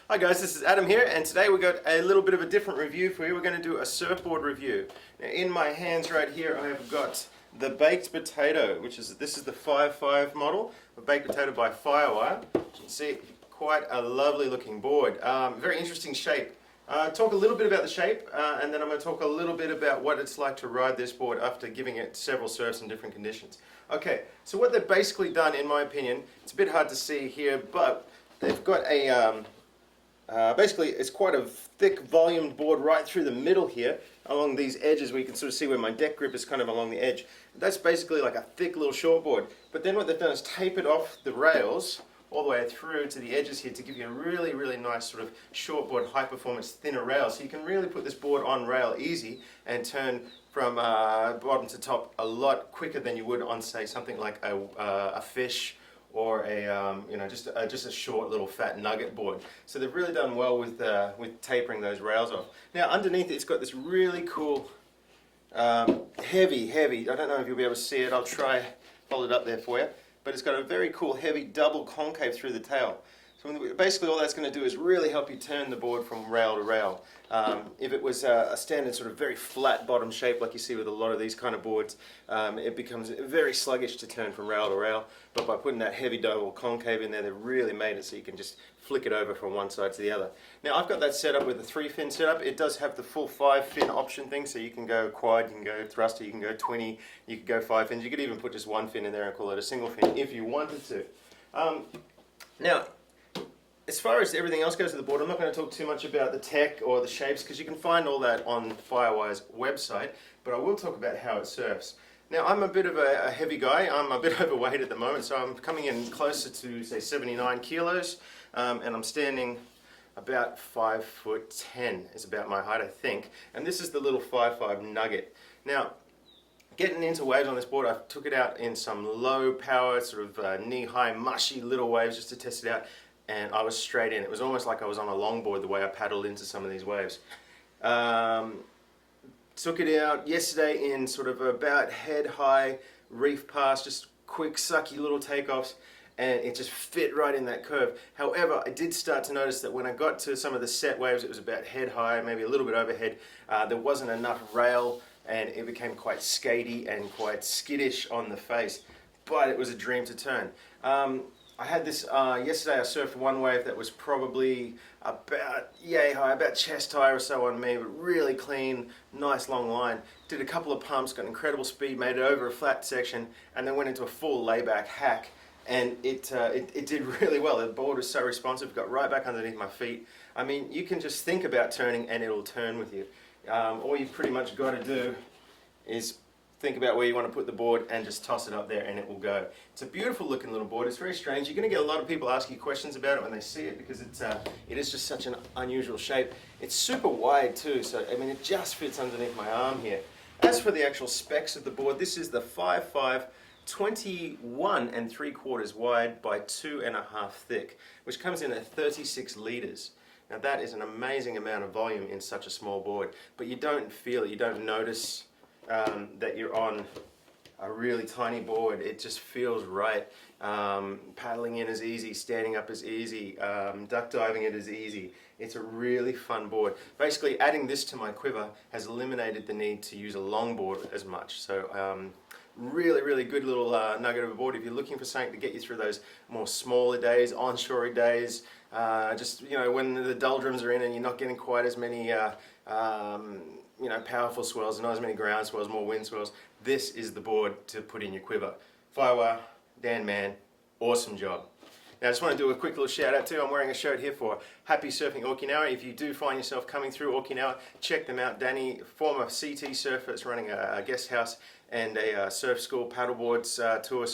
Hi guys, this is Adam here, and today we've got a little bit of a different review for you. We're going to do a surfboard review. Now, in my hands right here I have got the Baked Potato, this is the 5.5 model, a baked potato by Firewire. As you can see, quite a lovely looking board. Very interesting shape. Talk a little bit about the shape, and then I'm going to talk a little bit about what it's like to ride this board after giving it several surfs in different conditions. Okay, so what they've basically done, in my opinion, it's a bit hard to see here, but they've got a basically it's quite a thick volumed board right through the middle here along these edges where you can sort of see where my deck grip is kind of along the edge. That's basically like a thick little shortboard, but then what they've done is tape it off the rails all the way through to the edges here to give you a really nice sort of shortboard, high performance, thinner rail, so you can really put this board on rail easy and turn from bottom to top a lot quicker than you would on, say, something like a fish or a just a short little fat nugget board. So they've really done well with tapering those rails off. Now underneath it's got this really cool heavy, I don't know if you'll be able to see it, I'll try hold it up there for you, but it's got a very cool heavy double concave through the tail. So basically all that's going to do is really help you turn the board from rail to rail. If it was a standard sort of very flat bottom shape like you see with a lot of these kind of boards, it becomes very sluggish to turn from rail to rail, but by putting that heavy double concave in there, they've really made it so you can just flick it over from one side to the other. Now I've got that set up with a 3-fin setup. It does have the full 5-fin option thing, so you can go quad, you can go thruster, you can go 20, you could go 5 fins, you could even put just 1 fin in there and call it a single fin if you wanted to. Now, as far as everything else goes with the board, I'm not going to talk too much about the tech or the shapes because you can find all that on Firewire's website, but I will talk about how it surfs. Now I'm a bit of a heavy guy, I'm a bit overweight at the moment, so I'm coming in closer to say 79 kilos, and I'm standing about 5'10" is about my height I think, and this is the little 5.5 nugget. Now getting into waves on this board, I took it out in some low power, sort of knee-high mushy little waves just to test it out. And I was straight in. It was almost like I was on a longboard the way I paddled into some of these waves. Took it out yesterday in sort of about head-high reef pass, just quick sucky little takeoffs, and it just fit right in that curve. However, I did start to notice that when I got to some of the set waves, it was about head-high, maybe a little bit overhead. There wasn't enough rail, and it became quite skatey and quite skittish on the face, but it was a dream to turn. I had this, yesterday I surfed one wave that was probably about yay high, about chest high or so on me, but really clean, nice long line. Did a couple of pumps, got incredible speed, made it over a flat section, and then went into a full layback hack. And it did really well. The board was so responsive, got right back underneath my feet. I mean, you can just think about turning and it'll turn with you. All you've pretty much got to do is think about where you want to put the board and just toss it up there and it will go. It's a beautiful looking little board. It's very strange. You're going to get a lot of people ask you questions about it when they see it because it is just such an unusual shape. It's super wide too, so I mean it just fits underneath my arm here. As for the actual specs of the board, this is the 5.5 21 3/4 wide by 2.5 thick, which comes in at 36 litres. Now that is an amazing amount of volume in such a small board, but you don't feel it, you don't notice that you're on a really tiny board. It just feels right. Paddling in is easy, standing up is easy, duck diving it is easy. It's a really fun board. Basically adding this to my quiver has eliminated the need to use a longboard as much. So really good little nugget of a board if you're looking for something to get you through those more smaller days, onshore days, just when the doldrums are in and you're not getting quite as many powerful swells, not as many ground swells, more wind swells. This is the board to put in your quiver. Firewire, Dan Man, awesome job. Now I just want to do a quick little shout out too. I'm wearing a shirt here for Happy Surfing Okinawa. If you do find yourself coming through Okinawa, check them out. Danny, former CT surfer, is running a guest house and a surf school paddleboards tour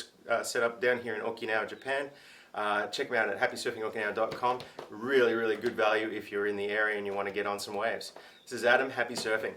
set up down here in Okinawa, Japan. Check them out at happysurfingokinawa.com. Really good value if you're in the area and you want to get on some waves. This is Adam, happy surfing.